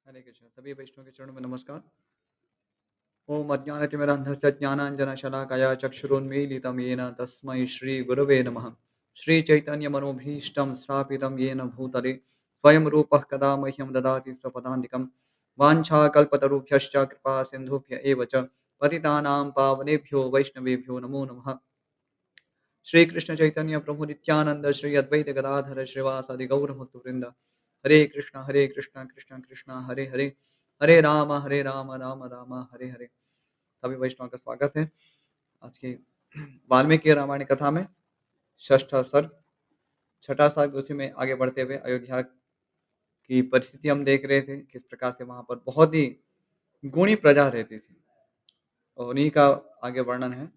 हरे कृष्ण सभी वैष्णव के चरणों में नमस्कार। ओम अज्ञानतिमिरन्धस्य ज्ञानाञ्जनशलाकया चक्षुरुन्मीलितं येन तस्मै श्रीगुरवे नमः। श्रीचैतन्यमनोभीष्टं स्थापितं येन भूतले स्वयं रूपः कदा मह्यं ददाति स्वपदान्तिकं। वाञ्छाकल्पतरुभ्यश्च कृपा सिन्धुभ्य एव च पतितानां पावनेभ्यो वैष्णवेभ्यो नमो नमः। श्रीकृष्ण चैतन्य प्रभु नित्यानंद श्री अद्वैत गदाधर श्रीवासादि गौरभक्तवृंद। हरे कृष्णा कृष्णा कृष्णा हरे हरे, हरे राम राम राम हरे हरे। सभी वैष्णव का स्वागत है आज की वाल्मीकि रामायण कथा में। षष्ठ सर्ग, छठा सर्ग, उसी में आगे बढ़ते हुए अयोध्या की परिस्थिति हम देख रहे थे, किस प्रकार से वहां पर बहुत ही गुणी प्रजा रहती थी और उन्हीं का आगे वर्णन है।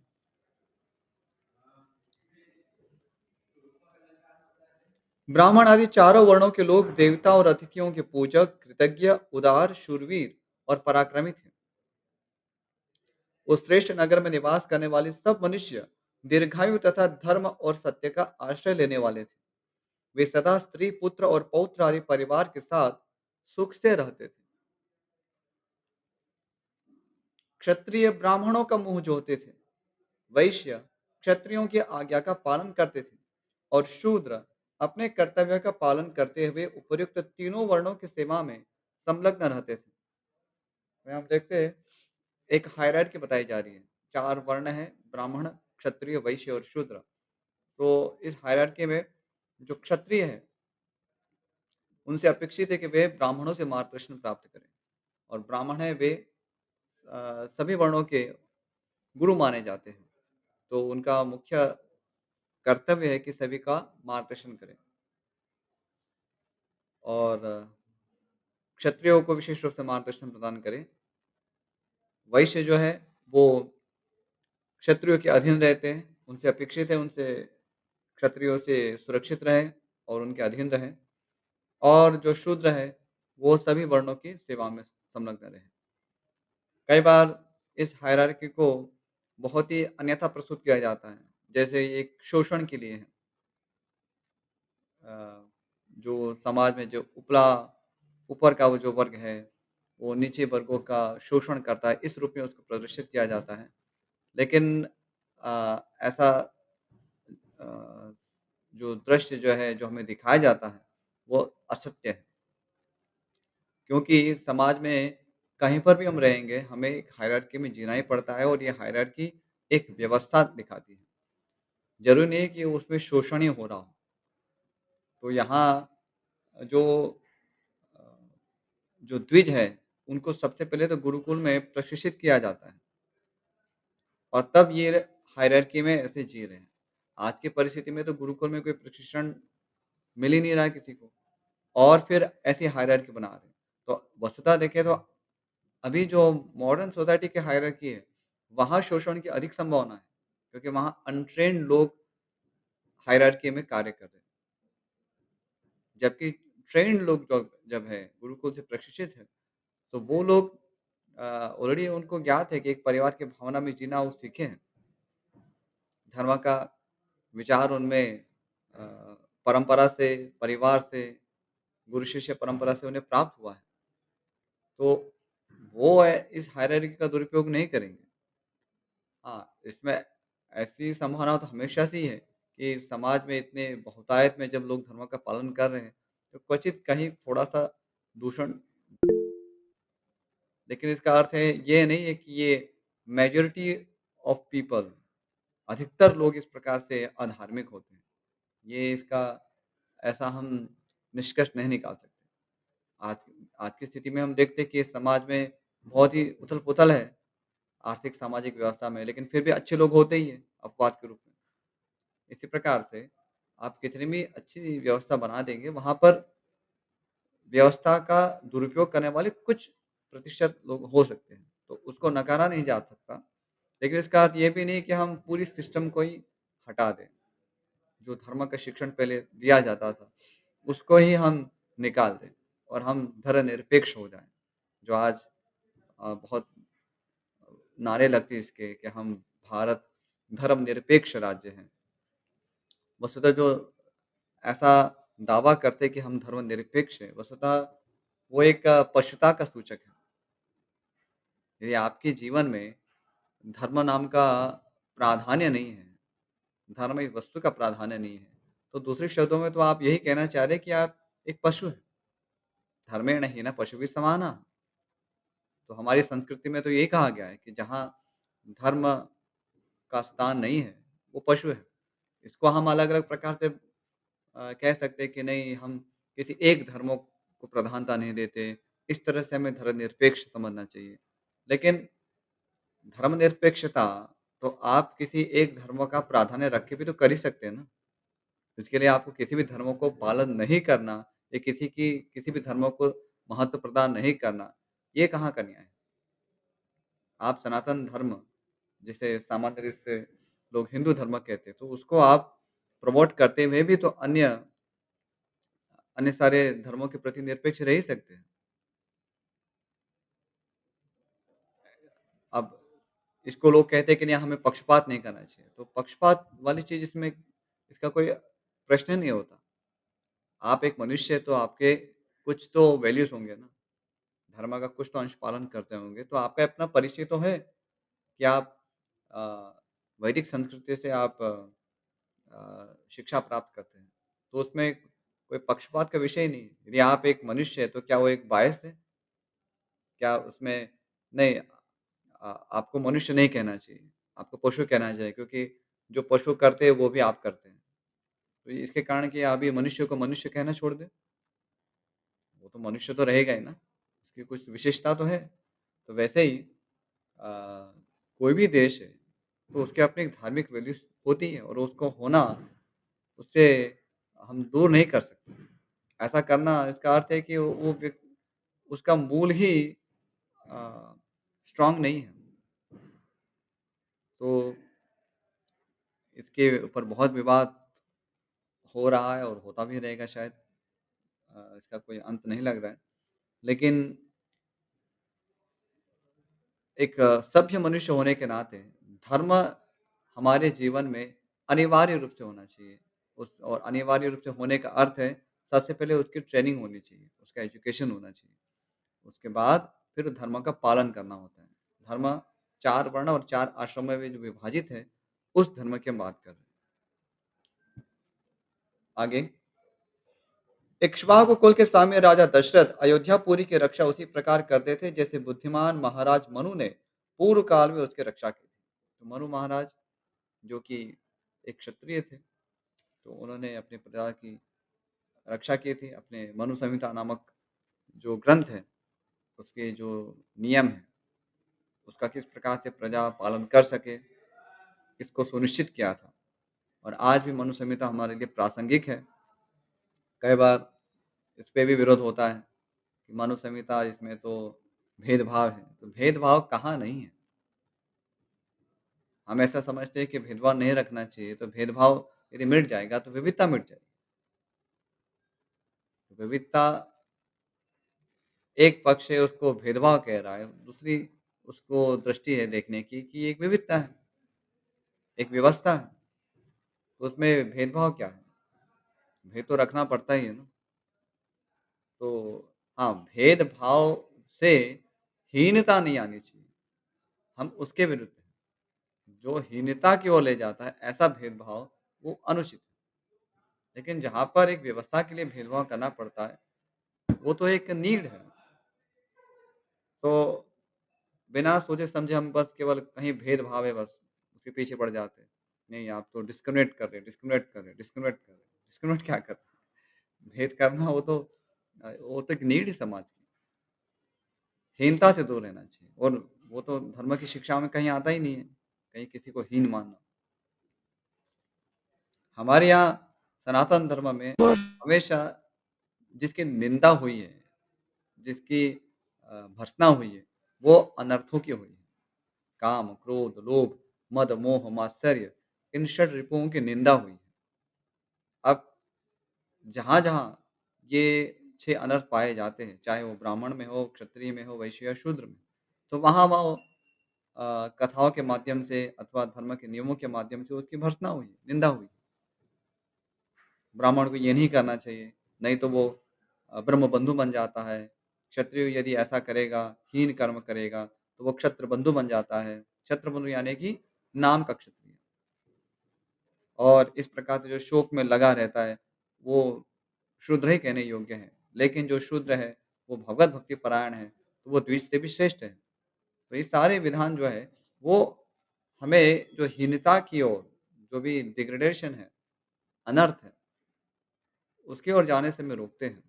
ब्राह्मण आदि चारों वर्णों के लोग देवता और अतिथियों के पूजक, कृतज्ञ, उदार, शूरवीर और पराक्रमी थे। उस श्रेष्ठ नगर में निवास करने वाले सब मनुष्य दीर्घायु तथा धर्म और सत्य का आश्रय लेने वाले थे। वे सदा स्त्री, पुत्र और पौत्र आदि परिवार के साथ सुख से रहते थे। क्षत्रिय ब्राह्मणों का मुंह जोते थे, वैश्य क्षत्रियों की आज्ञा का पालन करते थे और शूद्र अपने कर्तव्य का पालन करते हुए उपयुक्त तीनों वर्णों की सेवा में संलग्न रहते थे। में हम देखते हैं एक हायरार्की बताई जा रही है। 4 वर्ण हैं, ब्राह्मण, क्षत्रिय, वैश्य और शूद्र। तो इस हायरार्की में जो क्षत्रिय हैं, उनसे अपेक्षित है कि वे ब्राह्मणों से मार्गदर्शन प्राप्त करें और ब्राह्मण हैं वे सभी वर्णों के गुरु माने जाते हैं। तो उनका मुख्य कर्तव्य है कि सभी का मार्गदर्शन करें और क्षत्रियों को विशेष रूप से मार्गदर्शन प्रदान करें। वैश्य जो है वो क्षत्रियों के अधीन रहते हैं, उनसे अपेक्षित है उनसे क्षत्रियों से सुरक्षित रहें और उनके अधीन रहें। और जो शूद्र है, वो सभी वर्णों की सेवा में संलग्न रहे। कई बार इस हायरार्की को बहुत ही अन्यथा प्रस्तुत किया जाता है, जैसे ये एक शोषण के लिए है। जो समाज में जो ऊपर का वो जो वर्ग है, वो नीचे वर्गों का शोषण करता है, इस रूप में उसको प्रदर्शित किया जाता है। लेकिन ऐसा अ, जो दृश्य जो है, जो हमें दिखाया जाता है, वो असत्य है। क्योंकि समाज में कहीं पर भी हम रहेंगे, हमें एक हायरार्की में जीना ही पड़ता है और ये हायरार्की एक व्यवस्था दिखाती है। ज़रूरी नहीं है कि उसमें शोषण ही हो रहा हो। तो यहाँ जो अ, जो द्विज है, उनको सबसे पहले तो गुरुकुल में प्रशिक्षित किया जाता है और तब ये हायरार्की में ऐसे जी रहे हैं। आज की परिस्थिति में तो गुरुकुल में कोई प्रशिक्षण मिल ही नहीं रहा है किसी को और फिर ऐसी हायरार्की बना रहे हैं। तो वस्तुतः देखें तो अभी जो मॉडर्न सोसाइटी की हायरार्की है, वहाँ शोषण की अधिक संभावना है, क्योंकि वहाँ अनट्रेन्ड लोग हायरार्की में कार्य कर रहे हैं। जबकि ट्रेन्ड लोग जो जब है, गुरुकुल से प्रशिक्षित है, तो वो लोग ऑलरेडी उनको ज्ञात है कि एक परिवार की भावना में जीना वो सीखे हैं। धर्म का विचार उनमें अ, परंपरा से, परिवार से, गुरु शिष्य परंपरा से उन्हें प्राप्त हुआ है। तो वो इस हायरार्की का दुरुपयोग नहीं करेंगे। हाँ, इसमें ऐसी संभावना तो हमेशा से ही है कि समाज में इतने बहुतायत में जब लोग धर्म का पालन कर रहे हैं, तो क्वचित कहीं थोड़ा-सा दूषण, लेकिन इसका अर्थ है ये नहीं है कि ये मेजॉरिटी ऑफ पीपल, अधिकतर लोग इस प्रकार से अधार्मिक होते हैं। ये इसका ऐसा हम निष्कर्ष नहीं निकाल सकते। आज आज की स्थिति में हम देखते हैं कि समाज में बहुत ही उथल-पुथल है, आर्थिक सामाजिक व्यवस्था में, लेकिन फिर भी अच्छे लोग होते ही हैं अपवाद के रूप में। इसी प्रकार से आप कितनी भी अच्छी व्यवस्था बना देंगे, वहाँ पर व्यवस्था का दुरुपयोग करने वाले कुछ प्रतिशत लोग हो सकते हैं, तो उसको नकारा नहीं जा सकता। लेकिन इसका अर्थ ये भी नहीं कि हम पूरी सिस्टम को ही हटा दें। जो धर्म का शिक्षण पहले दिया जाता था, उसको ही हम निकाल दें और हम धर्मनिरपेक्ष हो जाएँ। जो आज बहुत नारे लगते हैं इसके कि हम भारत धर्मनिरपेक्ष राज्य हैं। वस्तुतः जो ऐसा दावा करते हैं कि हम धर्मनिरपेक्ष हैं, वस्तुतः वो एक पशुता का सूचक है। यदि आपके जीवन में धर्म नाम का प्राधान्य नहीं है, धर्म एक वस्तु का प्राधान्य नहीं है, तो दूसरे शब्दों में तो आप यही कहना चाह रहे हैं कि आप एक पशु हैं। धर्मेण हीनः पशुभिः समानः। तो हमारी संस्कृति में तो यही कहा गया है कि जहाँ धर्म का स्थान नहीं है, वो पशु है। इसको हम अलग-अलग प्रकार से कह सकते हैं कि नहीं, हम किसी एक धर्मों को प्रधानता नहीं देते, इस तरह से हमें धर्मनिरपेक्ष समझना चाहिए। लेकिन धर्मनिरपेक्षता तो आप किसी एक धर्म का प्राधान्य रख के भी तो कर ही सकते हैं ना। इसके लिए आपको किसी भी धर्मों को पालन नहीं करना या किसी भी धर्मों को महत्व प्रदान नहीं करना, ये कहाँ का न्याय है? आप सनातन धर्म, जिसे सामान्य रूप से लोग हिंदू धर्म कहते हैं, तो उसको आप प्रमोट करते हुए भी तो अन्य अन्य सारे धर्मों के प्रति निरपेक्ष रह ही सकते हैं। अब इसको लोग कहते हैं कि नहीं, हमें पक्षपात नहीं करना चाहिए, तो पक्षपात वाली चीज़ इसमें इसका कोई प्रश्न ही नहीं होता। आप एक मनुष्य हैं तो आपके कुछ तो वैल्यूज़ होंगे ना, धर्म का कुछ तो अंश पालन करते होंगे, तो आपका अपना परिचय तो है कि आप अ, वैदिक संस्कृति से आप शिक्षा प्राप्त करते हैं। तो उसमें कोई पक्षपात का विषय ही नहीं है। यदि आप एक मनुष्य हैं तो क्या वो एक बायस है? क्या उसमें नहीं, आपको मनुष्य नहीं कहना चाहिए, आपको पशु कहना चाहिए, क्योंकि जो पशु करते हैं वो भी आप करते हैं। तो इसके कारण कि आप ये मनुष्य को मनुष्य कहना छोड़ दें, वो तो मनुष्य तो रहेगा ही ना, उसकी कुछ विशेषता तो है। तो वैसे ही कोई भी देश है, तो उसके अपनी एक धार्मिक वैल्यूज़ होती है और उसको होना, उससे हम दूर नहीं कर सकते। ऐसा करना इसका अर्थ है कि वो उसका मूल ही अ, स्ट्रॉन्ग नहीं है। तो इसके ऊपर बहुत विवाद हो रहा है और होता भी रहेगा शायद। इसका कोई अंत नहीं लग रहा है। लेकिन एक सभ्य मनुष्य होने के नाते धर्म हमारे जीवन में अनिवार्य रूप से होना चाहिए। उस और अनिवार्य रूप से होने का अर्थ है, सबसे पहले उसकी ट्रेनिंग होनी चाहिए, उसका एजुकेशन होना चाहिए। उसके बाद फिर धर्म का पालन करना होता है। धर्म 4 वर्ण और 4 आश्रम में जो विभाजित है, उस धर्म की हम बात कर रहे हैं। आगे, इक्ष्वाकु कुल के सामने राजा दशरथ अयोध्यापुरी की रक्षा उसी प्रकार करते थे जैसे बुद्धिमान महाराज मनु ने पूर्व काल में उसकी रक्षा की थी। तो मनु महाराज, जो कि एक क्षत्रिय थे, तो उन्होंने अपने प्रजा की रक्षा की थी। अपने मनु संहिता नामक जो ग्रंथ है, उसके जो नियम है, उसका किस प्रकार से प्रजा पालन कर सके, इसको सुनिश्चित किया था। और आज भी मनु संहिता हमारे लिए प्रासंगिक है। कई बार इस पे भी विरोध होता है कि मनु संहिता, इसमें तो भेदभाव है। तो भेदभाव कहाँ नहीं है। हम ऐसा समझते हैं कि भेदभाव नहीं रखना चाहिए, तो भेदभाव यदि मिट जाएगा तो विविधता मिट जाएगी। तो विविधता एक पक्ष है, उसको भेदभाव कह रहा है, दूसरी उसको दृष्टि है देखने की कि एक विविधता है, एक व्यवस्था है। तो उसमें भेदभाव क्या है? भेद तो रखना पड़ता ही है ना। तो हाँ, भेदभाव से हीनता नहीं आनी चाहिए, हम उसके विरुद्ध हैं। जो हीनता की ओर ले जाता है, ऐसा भेदभाव, वो अनुचित है। लेकिन जहाँ पर एक व्यवस्था के लिए भेदभाव करना पड़ता है, वो तो एक नीड है। तो बिना सोचे समझे हम बस केवल कहीं भेदभाव है, बस उसके पीछे पड़ जाते हैं। नहीं, आप तो डिस्क्रिमिनेट कर रहे हैं, डिस्क्रिमिनेट कर रहे हैं, डिस्क्रिमिनेट कर रहे हैं। डिस्क्रिमिनेट क्या कर रहे हैं? भेद करना, वो तो एक नीड है समाज की। हीनता से दूर रहना चाहिए और वो तो धर्म की शिक्षा में कहीं आता ही नहीं है, कहीं किसी को हीन मानना। हमारे यहाँ सनातन धर्म में हमेशा जिसकी निंदा हुई है, जिसकी भर्त्सना हुई है, वो अनर्थों की हुई है। काम, क्रोध, लोभ, मद, मोह, मात्सर्य, इन षट रिपुओं की निंदा हुई है। अब जहाँ-जहाँ ये 6 अनर्थ पाए जाते हैं, चाहे वो ब्राह्मण में हो, क्षत्रिय में हो, वैश्य या शूद्र में, तो वहाँ वो कथाओं के माध्यम से अथवा धर्म के नियमों के माध्यम से उसकी भर्त्सना हुई, निंदा हुई। ब्राह्मण को ये नहीं करना चाहिए, नहीं तो वो ब्रह्मबंधु बन जाता है, क्षत्रिय यदि ऐसा करेगा, हीन कर्म करेगा, तो वो क्षत्र बंधु बन जाता है। क्षत्र बंधु यानी कि नाम का क्षत्रिय। और इस प्रकार से जो शोक में लगा रहता है, वो शूद्र ही कहने योग्य है। लेकिन जो शूद्र है, वो भगवत भक्ति परायण है, तो वो द्विज से भी श्रेष्ठ है। तो ये सारे विधान जो है, वो हमें जो हीनता की ओर, जो भी डिग्रेडेशन है, अनर्थ है, उसकी ओर जाने से हमें रोकते हैं।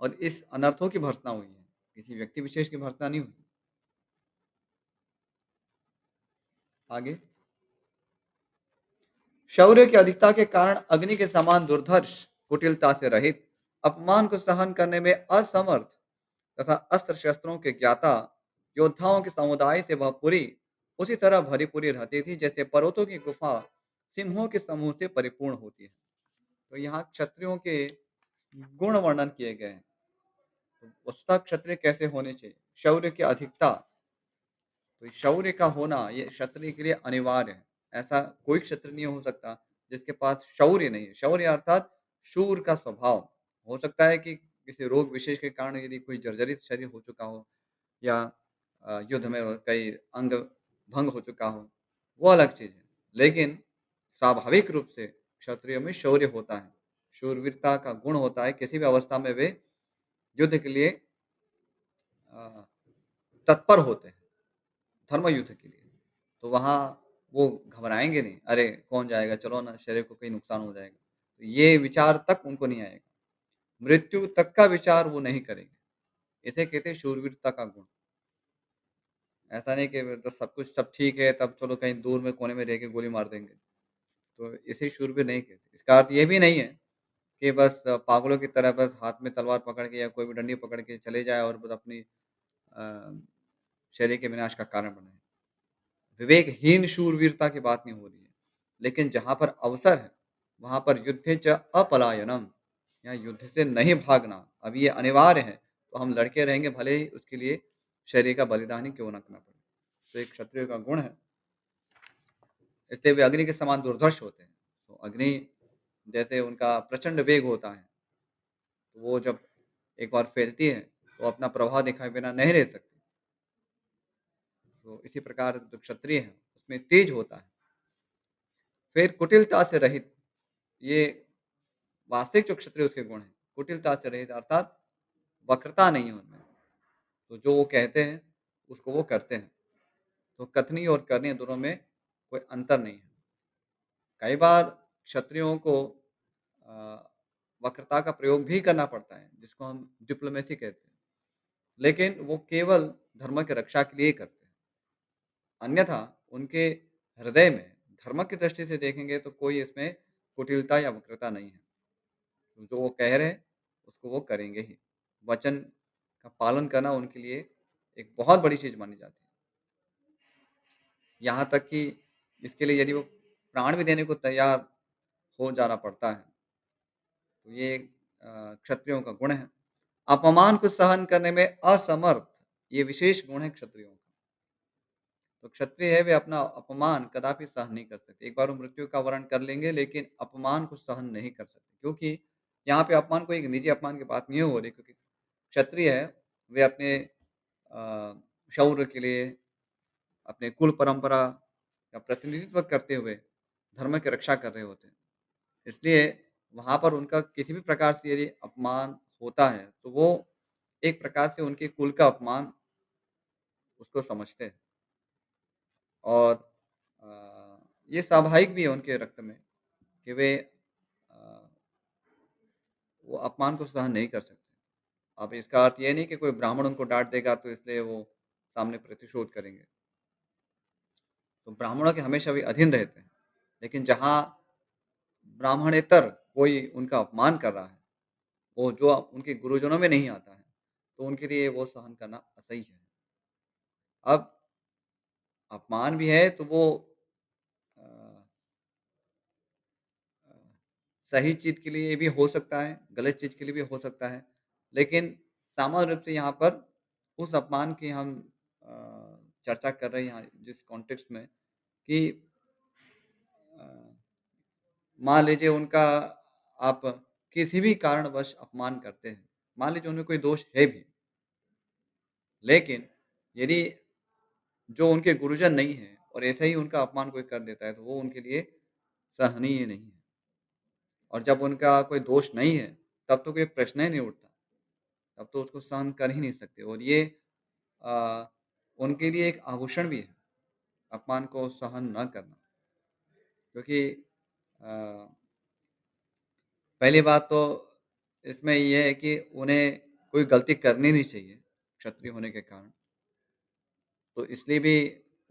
और इस अनर्थों की भर्त्सना हुई है, किसी व्यक्ति विशेष की भर्त्सना नहीं हुई। आगे, शौर्य की अधिकता के कारण अग्नि के समान दुर्धर्ष, कुटिलता से रहित, अपमान को सहन करने में असमर्थ तथा अस्त्र शस्त्रों के ज्ञाता योद्धाओं के समुदाय से वह पूरी उसी तरह भरी पूरी रहती थी जैसे पर्वतों की गुफा सिंहों के समूह से परिपूर्ण होती है। तो यहाँ क्षत्रियों के गुण वर्णन किए गए हैं। तो वस्तुतः क्षत्रिय कैसे होने चाहिए? शौर्य की अधिकता, तो शौर्य का होना ये क्षत्रिय के लिए अनिवार्य है। ऐसा कोई क्षत्रिय नहीं हो सकता जिसके पास शौर्य नहीं है। शौर्य अर्थात शूर का स्वभाव। हो सकता है कि किसी रोग विशेष के कारण यदि कोई जर्जरित शरीर हो चुका हो या युद्ध में कई अंग भंग हो चुका हो, वो अलग चीज़ है। लेकिन स्वाभाविक रूप से क्षत्रियों में शौर्य होता है, शूरवीरता का गुण होता है। किसी भी अवस्था में वे युद्ध के लिए अ, तत्पर होते हैं, धर्म युद्ध के लिए। तो वहाँ वो घबराएँगे नहीं, अरे! कौन जाएगा, चलो ना, शरीर को कहीं नुकसान हो जाएगा। तो ये विचार तक उनको नहीं आएगा, मृत्यु तक का विचार वो नहीं करेंगे। इसे कहते हैं शूरवीरता का गुण। ऐसा नहीं कि तो सब कुछ सब ठीक है, तब चलो कहीं दूर में कोने में रह के गोली मार देंगे। तो इसे शूरवीर नहीं कहते। इसका अर्थ ये भी नहीं है कि बस पागलों की तरह बस हाथ में तलवार पकड़ के या कोई भी डंडी पकड़ के चले जाए और बस अपनी शरीर के विनाश का कारण बने। विवेकहीन शूरवीरता की बात नहीं हो रही है। लेकिन जहाँ पर अवसर है, वहाँ पर युद्धे च अपलायनम, यहाँ युद्ध से नहीं भागना। अब ये अनिवार्य है, तो हम लड़के रहेंगे भले ही उसके लिए शरीर का बलिदान ही क्यों ना करना पड़े। तो एक क्षत्रिय का गुण है, इसलिए वे अग्नि के समान दुर्धर्ष होते हैं। तो अग्नि जैसे उनका प्रचंड वेग होता है, तो वो जब एक बार फैलती है, तो अपना प्रभाव दिखाए बिना नहीं रह सकती। तो इसी प्रकार जो क्षत्रिय है, उसमें तेज होता है। फिर कुटिलता से रहित, ये वास्तविक जो क्षत्रिय उसके गुण हैं, कुटिलता से रहित अर्थात वक्रता नहीं है उनमें। तो जो वो कहते हैं, उसको वो करते हैं। तो कथनी और करनी दोनों में कोई अंतर नहीं है। कई बार क्षत्रियों को अ, वक्रता का प्रयोग भी करना पड़ता है, जिसको हम डिप्लोमेसी कहते हैं। लेकिन वो केवल धर्म की रक्षा के लिए ही करते हैं। अन्यथा उनके हृदय में धर्म की दृष्टि से देखेंगे तो कोई इसमें कुटिलता या वक्रता नहीं है। तो जो वो कह रहे हैं, उसको वो करेंगे ही। वचन का पालन करना उनके लिए एक बहुत बड़ी चीज़ मानी जाती है। यहाँ तक कि इसके लिए यदि वो प्राण भी देने को तैयार हो जाना पड़ता है, तो ये क्षत्रियों का गुण है। अपमान को सहन करने में असमर्थ, ये विशेष गुण है क्षत्रियों का। तो क्षत्रिय है, वे अपना अपमान कदापि सहन नहीं कर सकते। एक बार वो मृत्यु का वरण कर लेंगे, लेकिन अपमान को सहन नहीं कर सकते। क्योंकि यहाँ पे अपमान कोई एक निजी अपमान की बात नहीं हो रही, क्योंकि क्षत्रिय है, वे अपने शौर्य के लिए, अपने कुल परंपरा का प्रतिनिधित्व करते हुए धर्म की रक्षा कर रहे होते हैं। इसलिए वहाँ पर उनका किसी भी प्रकार से यदि अपमान होता है, तो वो एक प्रकार से उनके कुल का अपमान उसको समझते हैं। और ये स्वाभाविक भी है उनके रक्त में कि वे वो अपमान को सहन नहीं कर सकते। अब इसका अर्थ ये नहीं कि कोई ब्राह्मण उनको डाँट देगा तो इसलिए वो सामने प्रतिशोध करेंगे। तो ब्राह्मणों के हमेशा वे अधीन रहते हैं। लेकिन जहाँ ब्राह्मणेतर कोई उनका अपमान कर रहा है, वो जो उनके गुरुजनों में नहीं आता है, तो उनके लिए वो सहन करना असह्य है। अब अपमान भी है तो वो अ अ, सही चीज़ के लिए भी हो सकता है, गलत चीज़ के लिए भी हो सकता है। लेकिन सामान्य रूप से यहाँ पर उस अपमान की हम चर्चा कर रहे हैं यहाँ जिस कॉन्टेक्स्ट में कि अ, मान लीजिए उनका आप किसी भी कारणवश अपमान करते हैं, मान लीजिए उनमें कोई दोष है भी, लेकिन यदि जो उनके गुरुजन नहीं हैं और ऐसे ही उनका अपमान कोई कर देता है, तो वो उनके लिए सहनीय नहीं है। और जब उनका कोई दोष नहीं है, तब तो कोई प्रश्न ही नहीं उठता, तब तो उसको सहन कर ही नहीं सकते और ये अ, उनके लिए एक आभूषण भी है, अपमान को सहन ना करना। क्योंकि अ, पहली बात तो इसमें ये है कि उन्हें कोई गलती करनी नहीं चाहिए, क्षत्रिय होने के कारण। तो इसलिए भी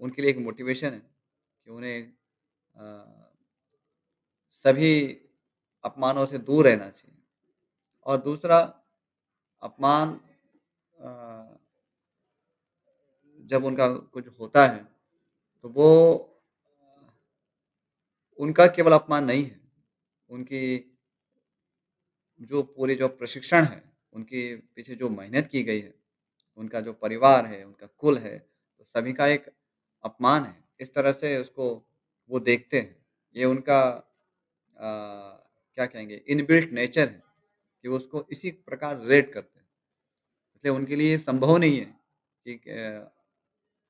उनके लिए एक मोटिवेशन है कि उन्हें अ, सभी अपमानों से दूर रहना चाहिए। और दूसरा अपमान अ, जब उनका कुछ होता है, तो वो उनका केवल अपमान नहीं है, उनकी जो प्रशिक्षण है, उनके पीछे जो मेहनत की गई है, उनका जो परिवार है, उनका कुल है, तो सभी का एक अपमान है। इस तरह से उसको वो देखते हैं। ये उनका क्या कहेंगे इनबिल्ट नेचर है कि वो उसको इसी प्रकार रिलेट करते हैं। इसलिए उनके लिए ये संभव नहीं है कि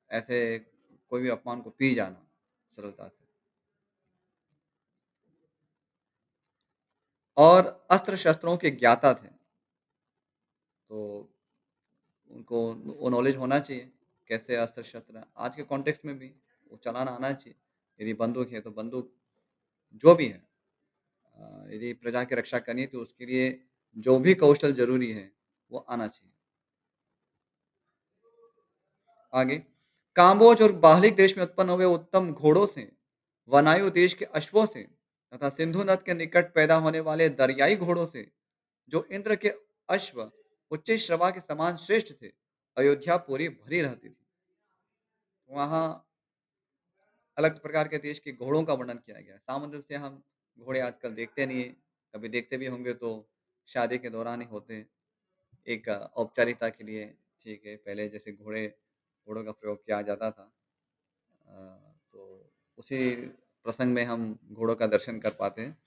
ऐसे कोई भी अपमान को पी जाना सरलता से। और अस्त्र-शस्त्रों के ज्ञाता थे, तो उनको वो नॉलेज होना चाहिए, कैसे अस्त्र-शस्त्र आज के कॉन्टेक्स्ट में भी वो चलाना आना चाहिए। यदि बंदूक है, तो बंदूक जो भी है यदि प्रजा की रक्षा करनी है, तो उसके लिए जो भी कौशल ज़रूरी है, वो आना चाहिए। आगे, काम्बोज और बाहलिक देश में उत्पन्न हुए उत्तम घोड़ों से, वनायु देश के अश्वों से तथा सिंधु नद के निकट पैदा होने वाले दरियाई घोड़ों से, जो इंद्र के अश्व उच्च श्रवा के समान श्रेष्ठ थे, अयोध्या पूरी भरी रहती थी। वहाँ अलग प्रकार के देश के घोड़ों का वर्णन किया गया है। सामान्य रूप से हम घोड़े आजकल देखते नहीं हैं, कभी देखते भी होंगे तो शादी के दौरान ही होते हैं, एक औपचारिकता के लिए, ठीक है, पहले जैसे घोड़ों का प्रयोग किया जाता था। तो उसी प्रसंग में हम घोड़ों का दर्शन कर पाते हैं।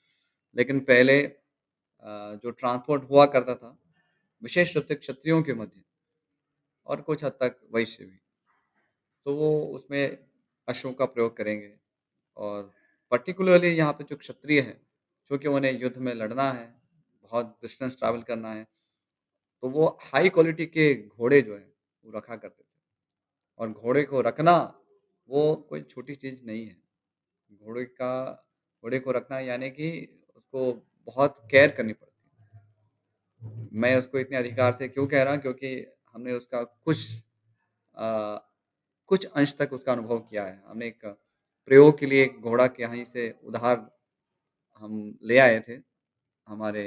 लेकिन पहले जो ट्रांसपोर्ट हुआ करता था, विशेष रूप से क्षत्रियों के मध्य और कुछ हद तक वैश्य भी, तो वो उसमें अश्वों का प्रयोग करेंगे और पर्टिकुलरली यहाँ पे जो क्षत्रिय हैं, चूँकि उन्हें युद्ध में लड़ना है, बहुत डिस्टेंस ट्रैवल करना है, तो वो हाई क्वालिटी के घोड़े जो हैं, वो रखा करते थे और घोड़े को रखना, वो कोई छोटी चीज़ नहीं है। घोड़े का घोड़े को रखना यानी कि उसको बहुत केयर करनी पड़ती है। मैं उसको इतने अधिकार से क्यों कह रहा हूँ क्योंकि हमने उसका अ, कुछ अंश तक उसका अनुभव किया है। हमने एक प्रयोग के लिए एक घोड़ा के यहीं से उधार हम ले आए थे, हमारे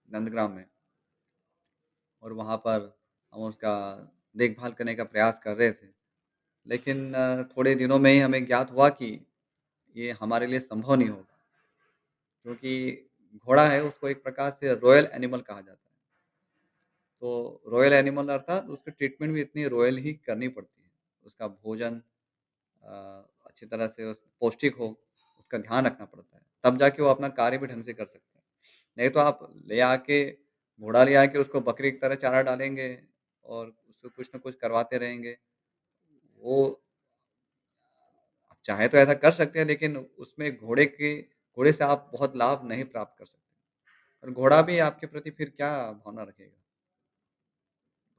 नंदग्राम में और वहाँ पर हम उसका देखभाल करने का प्रयास कर रहे थे। लेकिन थोड़े दिनों में ही हमें ज्ञात हुआ कि ये हमारे लिए संभव नहीं होगा क्योंकि घोड़ा है उसको एक प्रकार से रॉयल एनिमल कहा जाता है। तो रॉयल एनिमल अर्थात उसकी ट्रीटमेंट भी इतनी रॉयल ही करनी पड़ती है। उसका भोजन अच्छी तरह से उस पौष्टिक हो, उसका ध्यान रखना पड़ता है। तब जाके वो अपना कार्य भी ढंग से कर सकते हैं। नहीं तो आप ले आके घोड़ा ले आके उसको बकरी की तरह चारा डालेंगे और उसको कुछ न कुछ करवाते रहेंगे। वो आप चाहे तो ऐसा कर सकते हैं लेकिन उसमें घोड़े से आप बहुत लाभ नहीं प्राप्त कर सकते। और घोड़ा भी आपके प्रति फिर क्या भावना रखेगा?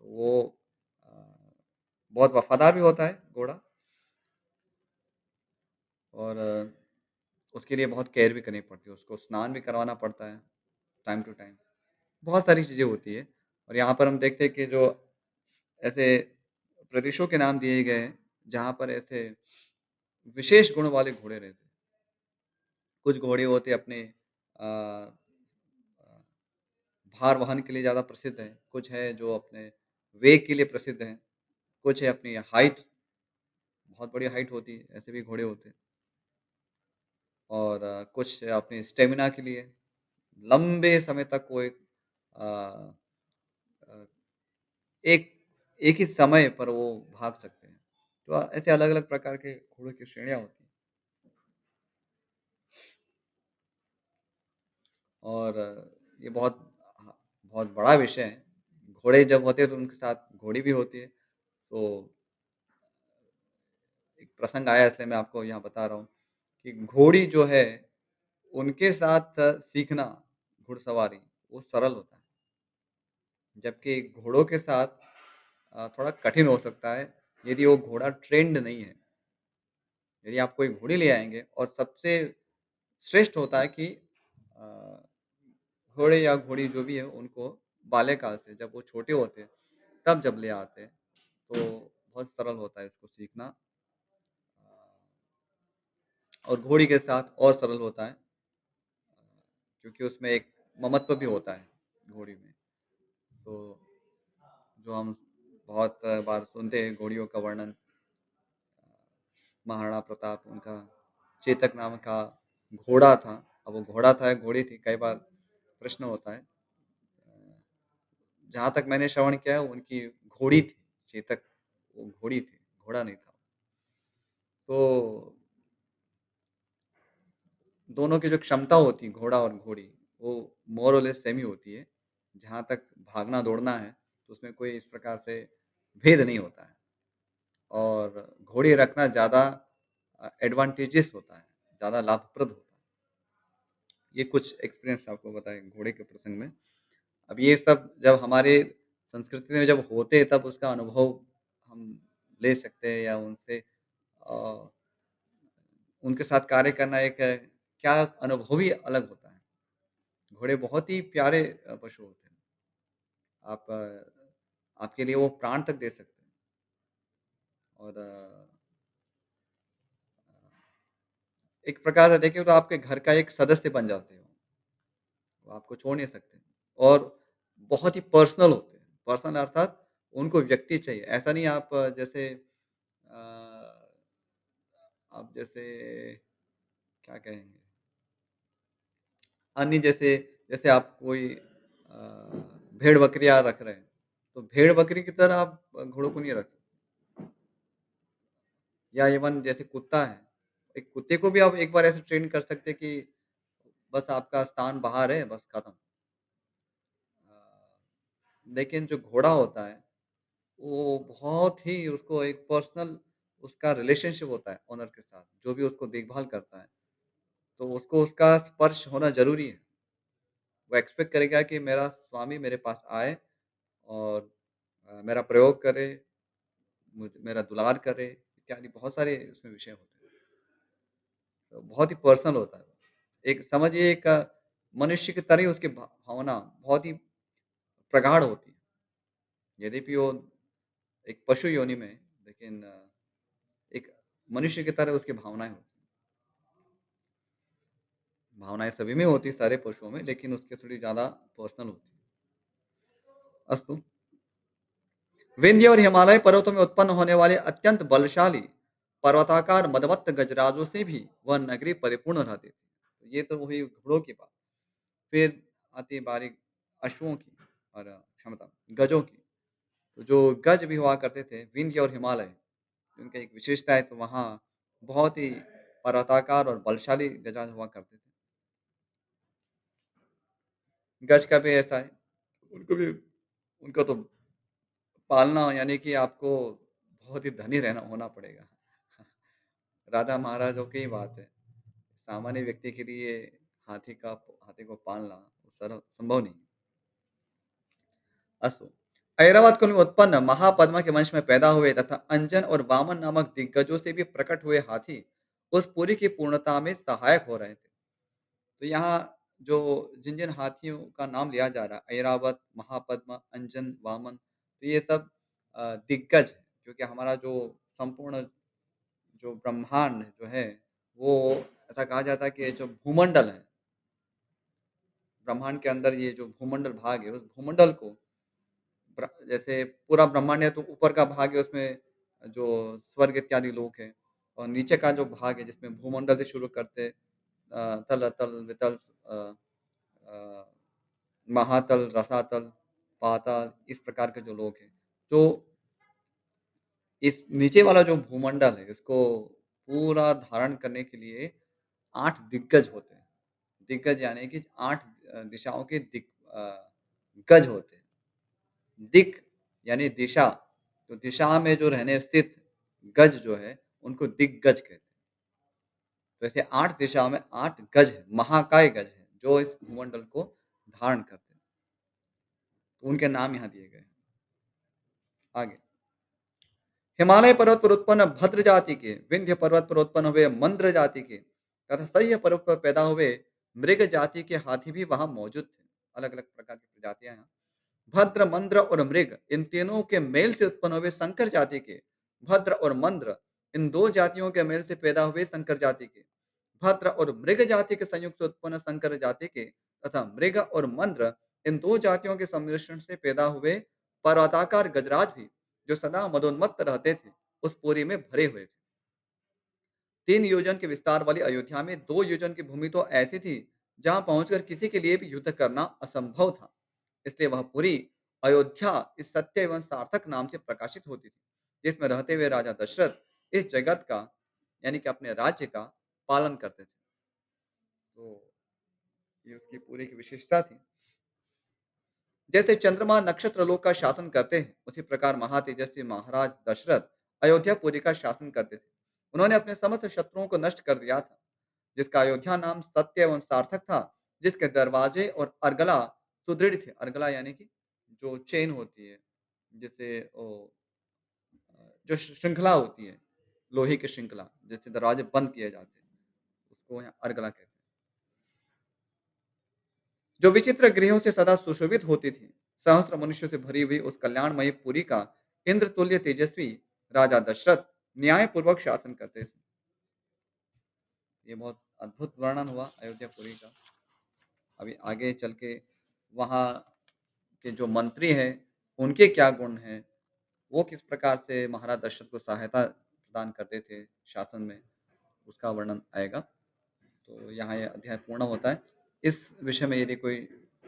तो वो अ, बहुत वफ़ादार भी होता है घोड़ा और उसके लिए बहुत केयर भी करनी पड़ती है। उसको स्नान भी करवाना पड़ता है टाइम टू टाइम। बहुत सारी चीज़ें होती हैं और यहाँ पर हम देखते हैं कि जो ऐसे प्रदेशों के नाम दिए गए हैं, जहाँ पर ऐसे विशेष गुण वाले घोड़े रहते हैं। कुछ घोड़े होते हैं अपने अ अ, भार वहन के लिए ज़्यादा प्रसिद्ध हैं, कुछ है जो अपने वेग के लिए प्रसिद्ध हैं, कुछ है अपनी हाइट, बहुत बड़ी हाइट होती है, ऐसे भी घोड़े होते हैं और कुछ अपनी स्टैमिना के लिए लंबे समय तक वो अ अ, एक एक ही समय पर वो भाग सकते हैं। तो ऐसे अलग-अलग प्रकार के घोड़ों की श्रेणियाँ होती हैं और ये बहुत बड़ा विषय है घोड़े जब होते हैं तो उनके साथ घोड़ी भी होती है। तो एक प्रसंग आया इसलिए मैं आपको यहाँ बता रहा हूँ कि घोड़ी जो है, उनके साथ सीखना घुड़सवारी वो सरल होता है। जबकि घोड़ों के साथ थोड़ा कठिन हो सकता है, यदि वो घोड़ा ट्रेंड नहीं है। यदि आप कोई घोड़ी ले आएँगे और सबसे श्रेष्ठ होता है कि अ, घोड़े या घोड़ी जो भी है उनको बाल्यकाल से जब वो छोटे होते हैं, तब जब ले आते हैं, तो बहुत सरल होता है इसको सीखना। और घोड़ी के साथ और सरल होता है क्योंकि उसमें एक ममत्व भी होता है घोड़ी में। तो जो हम बहुत बार सुनते हैं घोड़ियों का वर्णन, महाराणा प्रताप उनका चेतक नाम का घोड़ा था। अब वो घोड़ा था या घोड़ी थी, कई बार प्रश्न होता है। जहाँ तक मैंने श्रवण किया है उनकी घोड़ी थी, चेतक वो घोड़ी थी, घोड़ा नहीं था। तो दोनों की जो क्षमता होती है घोड़ा और घोड़ी, वो मोर और लेस सेम ही होती है। जहाँ तक भागना-दौड़ना है, तो उसमें कोई इस प्रकार से भेद नहीं होता है। और घोड़ी रखना ज़्यादा एडवांटेजेस होता है, ज़्यादा लाभप्रद होता है। ये कुछ एक्सपीरियंस आपको बताएँ घोड़े के प्रसंग में। अब ये सब जब हमारे संस्कृति में जब होते हैं तब उसका अनुभव हम ले सकते हैं या उनसे अ, उनके साथ कार्य करना एक क्या अनुभव ही अलग होता है। घोड़े बहुत ही प्यारे पशु होते हैं। आप आपके लिए वो प्राण तक दे सकते हैं और एक प्रकार से देखें तो आपके घर का एक सदस्य बन जाते हो। वो आपको छोड़ नहीं सकते और बहुत ही पर्सनल होते हैं। पर्सनल अर्थात उनको व्यक्ति चाहिए। ऐसा नहीं आप जैसे आप जैसे क्या कहेंगे? अन्य जैसे जैसे आप कोई भेड़-बकरियाँ रख रहे हैं, तो भेड़-बकरी की तरह आप घोड़ों को नहीं रख सकते। या इवन जैसे कुत्ता है, एक कुत्ते को भी आप एक बार ऐसे ट्रेन कर सकते हैं कि बस आपका स्थान बाहर है, बस खत्म। लेकिन जो घोड़ा होता है, वो बहुत ही उसको एक पर्सनल उसका रिलेशनशिप होता है ओनर के साथ, जो भी उसको देखभाल करता है, तो उसको उसका स्पर्श होना ज़रूरी है। वो एक्सपेक्ट करेगा कि मेरा स्वामी मेरे पास आए और मेरा प्रयोग करे, मुझ मेरा दुलार करे, इत्यादि बहुत सारे इसमें विषय होते हैं। तो बहुत ही पर्सनल होता है। एक समझिए एक मनुष्य की तरह ही उसकी भावना बहुत ही प्रगाढ़ होती है। यद्यपि वो एक पशु योनि में है, लेकिन एक मनुष्य की तरह उसकी भावनाएँ होती हैं। भावनाएँ सभी में होती हैं, सारे पशुओं में, लेकिन उसकी थोड़ी ज़्यादा पर्सनल होती है। अस्तु, विंध्य और हिमालय पर्वतों में उत्पन्न होने वाले अत्यंत बलशाली पर्वताकार मदमत्त गजराजों से भी वह नगरी परिपूर्ण रहती थी। ये तो हुई घोड़ों की बात। फिर आती है बारी अश्वों की और क्षमता गजों की। तो जो गज भी हुआ करते थे, विंध्य और हिमालय, उनका एक विशेषता है तो वहाँ बहुत ही पर्वताकार और बलशाली गजाज हुआ करते थे। गज का भी ऐसा है, उनको भी उनको तो पालना यानी कि आपको बहुत ही धनी रहना होना पड़ेगा। राजा महाराजों की ही बात है। सामान्य व्यक्ति के लिए हाथी को पालना संभव नहीं। अस्तु, ऐरावत कुल में उत्पन्न महापद्मा के वंश में पैदा हुए तथा अंजन और वामन नामक दिग्गजों से भी प्रकट हुए हाथी उस पुरी की पूर्णता में सहायक हो रहे थे। तो यहाँ जो जिन-जिन हाथियों का नाम लिया जा रहा है, ऐरावत, महापद्मा, अंजन, वामन, तो ये सब दिग्गज हैं, क्योंकि हमारा जो संपूर्ण जो ब्रह्मांड जो है, वो ऐसा कहा जाता है कि जो भूमंडल है, ब्रह्मांड के अंदर ये जो भूमंडल भाग है, उस भूमंडल को जैसे पूरा ब्रह्मांड है तो ऊपर का भाग है उसमें जो स्वर्ग इत्यादि लोक हैं और नीचे का जो भाग है जिसमें भूमंडल से शुरू करते तल, अतल, वितल, अ अ, महातल, रसातल, पाताल इस प्रकार के जो लोक हैं। तो इस नीचे वाला जो भूमंडल है इसको पूरा धारण करने के लिए 8 दिग्गज होते हैं। दिग्गज यानी कि 8 दिशाओं के गज होते हैं। दिक् यानी दिशा, तो दिशा में जो रहने स्थित गज जो है, उनको दिग्गज कहते हैं। तो ऐसे 8 दिशाओं में 8 गज हैं, महाकाय गज हैं, जो इस भूमंडल को धारण करते हैं। तो उनके नाम यहाँ दिए गए हैं। आगे, हिमालय पर्वत पर उत्पन्न भद्र जाति के, विंध्य पर्वत पर उत्पन्न हुए मंद्र जाति के तथा सह्य पर्वत पर पैदा हुए मृग जाति के हाथी भी वहां मौजूद थे। अलग अलग प्रकार की प्रजातियां हैं। भद्र, मंद्र और मृग इन तीनों के मेल से उत्पन्न हुए संकर जाति के, भद्र और मंद्र इन दो जातियों के मेल से पैदा हुए संकर जाति के, भद्र और मृग जाति के संयुक्त से उत्पन्न संकर जाति के तथा मृग और मंद्र इन दो जातियों के सम्मिश्रण से पैदा हुए पर्वताकार गजराज भी, जो सदा मदोन्मत्त रहते थे, उस पुरी में भरे हुए थे। 3 योजन के विस्तार वाली अयोध्या में 2 योजन की भूमि तो ऐसी थी जहां पहुंचकर किसी के लिए भी युद्ध करना असंभव था। इसलिए वह पूरी अयोध्या इस सत्य एवं सार्थक नाम से प्रकाशित होती थी, जिसमें रहते हुए राजा दशरथ इस जगत का यानी कि अपने राज्य का पालन करते थे। तो ये उसकी पूरी की विशेषता थी। जैसे चंद्रमा नक्षत्र लोक का शासन करते हैं, उसी प्रकार महातेजस्वी महाराज दशरथ अयोध्यापुरी का शासन करते थे। उन्होंने अपने समस्त शत्रुओं को नष्ट कर दिया था, जिसका अयोध्या नाम सत्य एवं सार्थक था, जिसके दरवाजे और अर्गला सुदृढ़ थे। अर्गला यानी कि जो चेन होती है, जिससे जो श्रृंखला होती है, लोहे की श्रृंखला, जिससे दरवाजे बंद किए जाते हैं, उसको यहाँ अर्गला कहते हैं। जो विचित्र गृहों से सदा सुशोभित होती थी, सहस्त्र मनुष्यों से भरी हुई उस कल्याणमयी पुरी का इंद्र तुल्य तेजस्वी राजा दशरथ न्यायपूर्वक शासन करते थे। ये बहुत अद्भुत वर्णन हुआ अयोध्यापुरी का। अभी आगे चल के वहाँ के जो मंत्री हैं, उनके क्या गुण हैं, वो किस प्रकार से महाराज दशरथ को सहायता प्रदान करते थे शासन में, उसका वर्णन आएगा। तो यहाँ ये अध्याय पूर्ण होता है। इस विषय में यदि कोई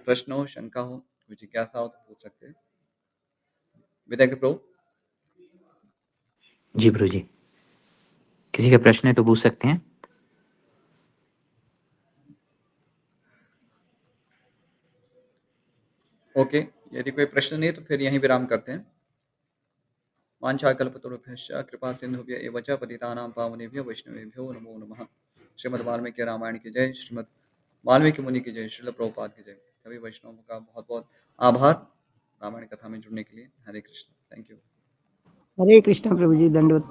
प्रश्न हो, शंका हो, कोई जिज्ञासा हो तो पूछ सकते हैं। विद्या के प्रभु। जी प्रभु जी, किसी का प्रश्न है तो पूछ सकते हैं। ओके, यदि कोई प्रश्न नहीं है तो फिर यहीं विराम करते हैं। वाञ्छाकल्पतरुभ्यश्च कृपा सिन्धुभ्य एव च पतितानां पावनेभ्यो वैष्णवेभ्यो नमो नमः। श्रीमद् वाल्मीकि रामायण की जय, श्रीमद् वाल्मीकि मुनि की जय, श्रील प्रभुपाद की जय। सभी वैष्णवों का बहुत बहुत आभार रामायण कथा में जुड़ने के लिए। हरे कृष्ण, थैंक यू। हरे कृष्ण प्रभु जी, दंडवत